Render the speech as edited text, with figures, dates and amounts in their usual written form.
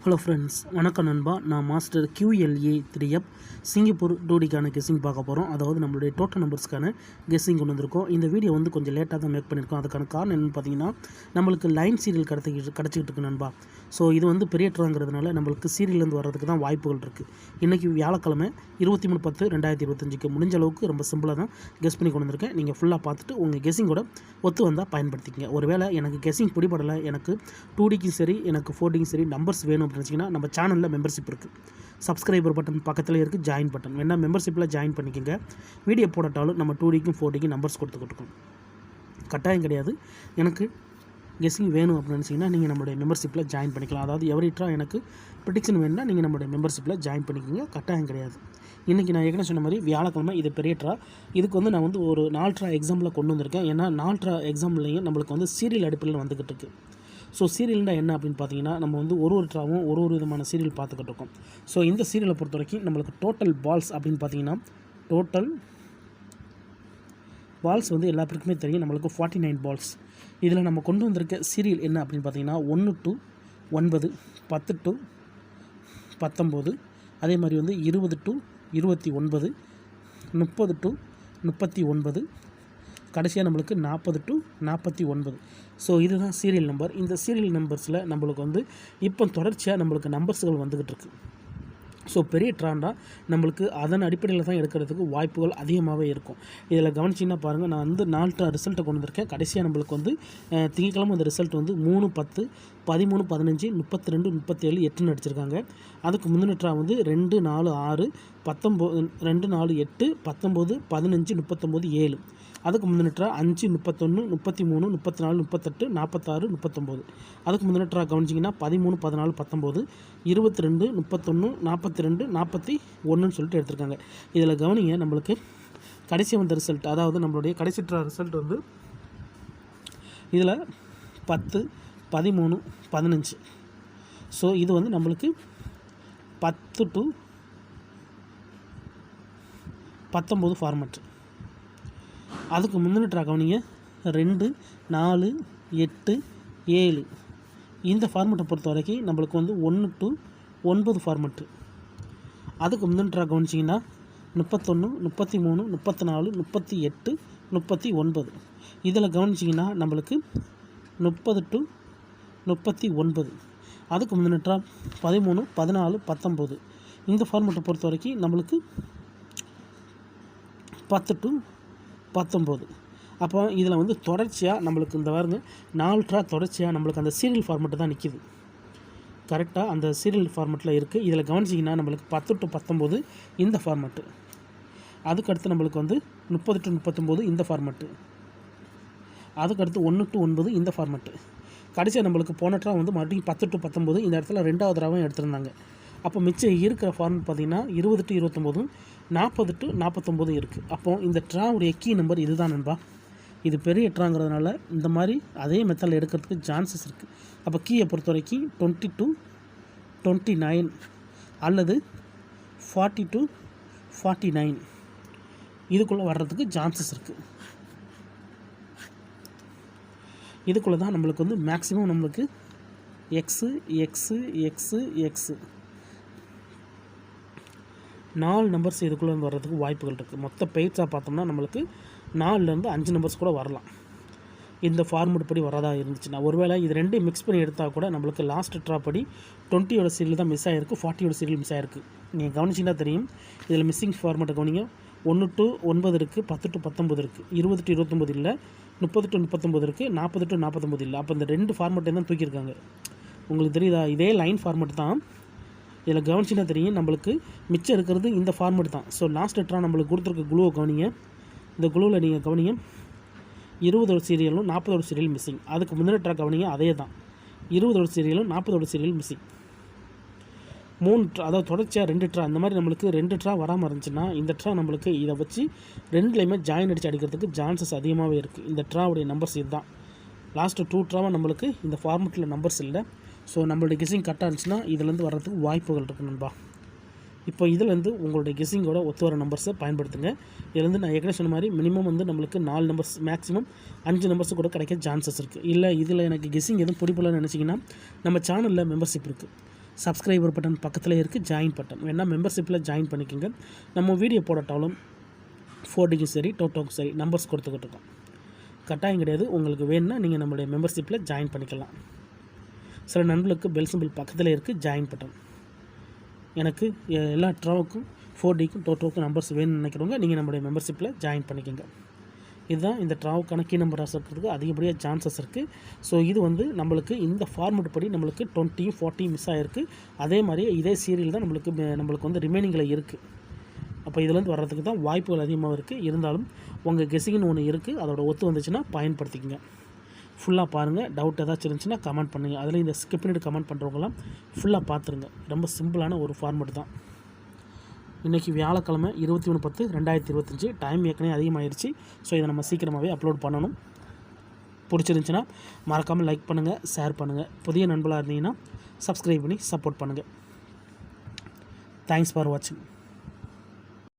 Hello friends, வணக்கம் நண்பா. நான் மாஸ்டர் QLA 3F சிங்கப்பூர் டூடிக்கான கெஸ்ஸிங் பார்க்க போகிறோம். அதாவது நம்மளுடைய டோட்டல் நம்பர்ஸ்க்கான கெஸ்ஸிங் கொண்டு வந்திருக்கோம். இந்த வீடியோ வந்து கொஞ்சம் லேட்டாக தான் மேக் பண்ணியிருக்கோம். அதுக்கான காரணம் என்னென்னு பார்த்தீங்கன்னா, நம்மளுக்கு லைன் சீரியல் கிடச்சிக்கிட்டு இருக்கு நண்பா. ஸோ இது வந்து பெரிய ட்ராங்கிறதுனால நம்மளுக்கு சீரியல்லேருந்து வர்றதுக்கு தான் வாய்ப்புகள் இருக்குது. இன்றைக்கி வியாழக்கிழமை 23/10/2025க்கு முடிஞ்ச அளவுக்கு ரொம்ப சிம்பிளாக தான் கெஸ் பண்ணி கொண்டு வந்திருக்கேன். நீங்கள் ஃபுல்லாக பார்த்துட்டு உங்கள் கெஸ்ஸிங்கோட ஒத்து வந்தால் பயன்படுத்திக்கங்க. ஒருவேளை எனக்கு கெஸ்ஸிங் பிடிபடலை, எனக்கு 2Dக்கும் சரி எனக்கு 4Dக்கும் சரி நம்பர்ஸ் வேணும் அப்படின்னு வச்சிங்கன்னா, நம்ம சேனலில் மெம்பர்ஷிப் இருக்குது. சப்ஸ்கிரைபர் பட்டன் பக்கத்தில் இருக்குது, ஜாயின் பட்டன் வேணா மெம்பர்ஷிப்பில் ஜாயின் பண்ணிக்கோங்க. வீடியோ போடட்டாலும் நம்ம 2Dக்கும் 4Dக்கும் நம்பர்ஸ் கொடுத்துக்கிட்டு கட்டாயம் கிடையாது. எனக்கு கெஸ்ஸிங் வேணும் அப்படின்னு நினச்சிங்கன்னா நீங்கள் நம்மளுடைய மெம்பர்ஷிப்பில் ஜாயின் பண்ணிக்கலாம். அதாவது எவரிட்ரா எனக்கு ப்ரிடிக்ஷன் வேணும்னா நீங்கள் நம்மளுடைய மெம்பர்ஷிப்பில் ஜாயின் பண்ணிக்கோங்க. கட்டாயம் கிடையாது. இன்றைக்கி நான் ஏற்கனவே சொன்ன மாதிரி வியாழக்கிழமை இது பெரிய ட்ரா. இதுக்கு வந்து நான் வந்து ஒரு 4 ட்ரா எக்ஸாம்பிள் கொண்டு வந்திருக்கேன். ஏன்னா 4 ட்ரா எக்ஸாம்பிள்லையும் நம்மளுக்கு வந்து சீரியல் அடிப்படையில் வந்துக்கிட்டு இருக்குது. ஸோ சீரியல்னா என்ன அப்படின்னு பார்த்தீங்கன்னா, நம்ம வந்து ஒரு ட்ராவும் ஒரு விதமான சீரியல் பார்த்துக்கிட்டு இருக்கோம். ஸோ இந்த சீரியலை பொறுத்த வரைக்கும் நம்மளுக்கு டோட்டல் பால்ஸ் அப்படின்னு பார்த்தீங்கன்னா, டோட்டல் பால்ஸ் வந்து எல்லா பேருக்குமே தெரியும், நம்மளுக்கு 49 பால்ஸ். இதில் நம்ம கொண்டு வந்திருக்க சீரியல் என்ன அப்படின்னு பார்த்தீங்கன்னா, 1 to 9, 10 to 19, அதே மாதிரி வந்து 20 to 29, 30 to 39, கடைசியாக நம்மளுக்கு 40 to 49. ஸோ இதுதான் சீரியல் நம்பர். இந்த சீரியல் நம்பர்ஸில் நம்மளுக்கு வந்து இப்போ தொடர்ச்சியாக நம்மளுக்கு நம்பர்ஸ்கள் வந்துக்கிட்டு இருக்குது. ஸோ பெரிய ட்ராண்டாக நம்மளுக்கு அதன் அடிப்படையில் தான் எடுக்கிறதுக்கு வாய்ப்புகள் அதிகமாகவே இருக்கும். இதில் கவனிச்சிங்கன்னா பாருங்கள், நான் வந்து 4 ட்ரா ரிசல்ட்டை கொண்டு வந்திருக்கேன். கடைசியாக நம்மளுக்கு வந்து திங்கட்கிழமை அந்த ரிசல்ட் வந்து 3, 10, 13, 15, 32, 37, 8ன்னு அடிச்சிருக்காங்க. அதுக்கு முந்தின ட்ரா வந்து 2, 4, 6, 19, 2, 4, 8, 19, 15, 39, 7. அதுக்கு முந்தின ட்ரா 5, 31, 33, 34, 38, 46, 39. அதுக்கு முந்தின ட்ரா கவனிச்சிங்கன்னா 13, 14, 19, 22, 31, 42, 41ன்னு சொல்லிட்டு எடுத்திருக்காங்க. இதில் கவனிங்க, நம்மளுக்கு கடைசி வந்த ரிசல்ட், அதாவது நம்மளுடைய கடைசி ட்ரா ரிசல்ட் வந்து இதில் 10, 13, 15. ஸோ இது வந்து நம்மளுக்கு 10 to 19 ஃபார்மேட். அதுக்கு முந்தின ட்ரா கவனிங்க 2, 4, 8, 7. இந்த ஃபார்மெட்டை பொறுத்த வரைக்கும் நம்மளுக்கு வந்து 1 to 9 ஃபார்மெட்டு. அதுக்கு முந்தின ட்ரா கவனிச்சிங்கன்னா 31, 33, 34, 38, 39. இதில் கவனிச்சிங்கன்னா நம்மளுக்கு 30 to 39. அதுக்கு முந்தின ட்ரா 13, 14, 19. இந்த ஃபார்மெட்டை பொறுத்த வரைக்கும் நம்மளுக்கு 10 to 19. அப்போ இதில் வந்து தொடர்ச்சியாக நம்மளுக்கு இந்த பாருங்க 4 ட்ரா தொடர்ச்சியாக நம்மளுக்கு அந்த சீரியல் ஃபார்மெட்டு தான் நிற்கிது. கரெக்டாக அந்த சீரியல் ஃபார்மெட்டில் இருக்குது. இதில் கவனிச்சிங்கன்னா நம்மளுக்கு 10 to 19 இந்த ஃபார்மெட்டு. அதுக்கடுத்து நம்மளுக்கு வந்து 30 to 39 இந்த ஃபார்மெட்டு. அதுக்கடுத்து 1 to 9 இந்த ஃபார்மெட்டு. கடைசியாக நம்மளுக்கு போன ட்ரா வந்து மறுபடியும் 10 to 19 இந்த இடத்துல 2வது ட்ராவும் எடுத்திருந்தாங்க. அப்போ மிச்சம் இருக்கிற ஃபார்மெட் பார்த்திங்கன்னா 20 to 29, 40 to 49 இருக்குது. அப்போது இந்த ட்ராவுடைய கீ நம்பர் இது தான் நண்பா. இது பெரிய ட்ராங்கிறதுனால இந்த மாதிரி அதே மெத்தடில் எடுக்கிறதுக்கு சான்சஸ் இருக்குது. அப்போ கீயை பொறுத்த வரைக்கும் 20 to 29 அல்லது 40 to 49 இதுக்குள்ளே வர்றதுக்கு சான்சஸ் இருக்குது. இதுக்குள்ளே தான் நம்மளுக்கு வந்து மேக்ஸிமம் நம்மளுக்கு எக்ஸு 4 நம்பர்ஸ் இதுக்குள்ளே வந்து வர்றதுக்கு வாய்ப்புகள் இருக்குது. மொத்த பெய்ட்ஸாக பார்த்தோம்னா நம்மளுக்கு 4லேருந்து 5 நம்பர்ஸ் கூட வரலாம். இந்த ஃபார்மெட் படி வரதா இருந்துச்சுன்னா, ஒருவேளை இது ரெண்டையும் மிக்ஸ் பண்ணி எடுத்தால் கூட நம்மளுக்கு லாஸ்ட் ட்ரா படி 20யோட சீரியல் தான் மிஸ் ஆகிருக்கு, 40யோட சீரியல் மிஸ் ஆகிருக்கு. நீங்கள் கவனிச்சிங்கன்னா தெரியும். இதில் மிஸ்ஸிங் ஃபார்மெட்டை கவனிங்க. 1 to 9 இருக்குது, 10 to 19 இருக்குது, 20 to 29 இல்லை, 30 to 39 இருக்குது, 40 to 49 இல்லை. அப்போ இந்த 2 ஃபார்மெட்டை தான் தூக்கியிருக்காங்க. உங்களுக்கு தெரியுதா? இதே லைன் ஃபார்மெட் தான். இதில் கவனிச்சின்னா தெரியும், நம்மளுக்கு மிச்சம் இருக்கிறது இந்த ஃபார்மெட் தான். ஸோ லாஸ்ட் ட்ரா நம்மளுக்கு கொடுத்துருக்க குளுவை கவனிங்க. இந்த குளுவில் நீங்கள் கவனிங்க 20 சீரியலும் 40 சீரியல் மிஸ்ஸிங். அதுக்கு முந்தின ட்ரா கவனிங்க, அதே தான் 20 சீரியலும் 40 சீரியல் மிஸ்ஸிங். 3 ட்ரா, அதாவது தொடர்ச்சியாக 2 ட்ரா. இந்த மாதிரி நம்மளுக்கு 2 ட்ரா வராமல் இருந்துச்சுன்னா இந்த ட்ரா நம்மளுக்கு இதை வச்சு 2லேயுமே ஜாயின் அடித்து அடிக்கிறதுக்கு சான்சஸ் அதிகமாகவே இருக்குது. இந்த ட்ராவுடைய நம்பர்ஸ் இதுதான். லாஸ்ட்டு 2 ட்ராவாக நம்மளுக்கு இந்த ஃபார்மெட்டில் நம்பர்ஸ் இல்லை. ஸோ நம்மளுடைய கெஸ்ஸிங் கரெக்டாக இருந்துச்சுன்னா இதுலேருந்து வர்றதுக்கு வாய்ப்புகள் இருக்குது நண்பா. இப்போ இதிலேருந்து உங்களுடைய கெஸ்ஸிங்கோட ஒத்து வர நம்பர்ஸை பயன்படுத்துங்க. இதுலேருந்து நான் ஏற்கனவே சொன்ன மாதிரி மினிமம் வந்து நம்மளுக்கு 4 நம்பர்ஸ், மேக்ஸிமம் 5 நம்பர்ஸ் கூட கிடைக்க சான்சஸ் இருக்குது. இல்லை இதில் எனக்கு கெஸ்ஸிங் எதுவும் பிடிப்பலன்னு நினச்சிங்கன்னா நம்ம சேனலில் மெம்பர்ஷிப் இருக்குது. சப்ஸ்கிரைபர் பட்டன் பக்கத்தில் இருக்குது, ஜாயின் பட்டன் வேணால் மெம்பர்ஷிப்பில் ஜாயின் பண்ணிக்கோங்க. நம்ம வீடியோ போடட்டாலும் 4Dக்கும் சரி டோட்டோக்கும் சரி நம்பர்ஸ் கொடுத்துக்கிட்டு இருக்கோம். கட்டாயம் கிடையாது. உங்களுக்கு வேணும்னா நீங்கள் நம்மளுடைய மெம்பர்ஷிப்பில் ஜாயின் பண்ணிக்கலாம். சில நண்பர்களுக்கு பெல் சிம்பிள் பக்கத்தில் இருக்குது, ஜாயின் பட்டன். எனக்கு எல்லா ட்ராவுக்கும் 4Dக்கும் டோட்டோக்கும் நம்பர்ஸ் வேணும்னு நினைக்கிறவங்க நீங்கள் நம்மளுடைய மெம்பர்ஷிப்பில் ஜாயின் பண்ணிக்கோங்க. இதுதான் இந்த ட்ராவுக்கான கீ நம்பர் இருக்கிறதுக்கு அதிகப்படியாக சான்சஸ் இருக்குது. ஸோ இது வந்து நம்மளுக்கு இந்த ஃபார்மெட் படி நம்மளுக்கு 20 40 மிஸ் ஆகிருக்கு. அதே மாதிரி இதே சீரியல் தான் நம்மளுக்கு வந்து ரிமைனிங்கில் இருக்குது. அப்போ இதுலேருந்து வர்றதுக்கு தான் வாய்ப்புகள் அதிகமாக இருக்குது. இருந்தாலும் உங்கள் கெஸிங்னு ஒன்று இருக்குது, அதோட ஒத்து வந்துச்சுன்னா பயன்படுத்திக்கங்க. ஃபுல்லாக பாருங்கள். டவுட் ஏதாச்சும் இருந்துச்சுன்னா கமெண்ட் பண்ணுங்கள். அதில் இந்த ஸ்கிப் பண்ணிட்டு கமெண்ட் பண்ணுறவங்களாம் ஃபுல்லாக பார்த்துருங்க. ரொம்ப சிம்பிளான ஒரு ஃபார்மெட் தான். இன்றைக்கி வியாழக்கிழமை 21/10/2025. டைம் ஏற்கனவே அதிகமாகிடுச்சு. ஸோ இதை நம்ம சீக்கிரமாகவே அப்லோட் பண்ணணும். பிடிச்சிருந்துச்சின்னா மறக்காமல் லைக் பண்ணுங்கள், ஷேர் பண்ணுங்கள். புதிய நண்பர்களாக இருந்தீங்கன்னா சப்ஸ்கிரைப் பண்ணி சப்போர்ட் பண்ணுங்கள். தேங்க்ஸ் ஃபார் வாட்சிங்.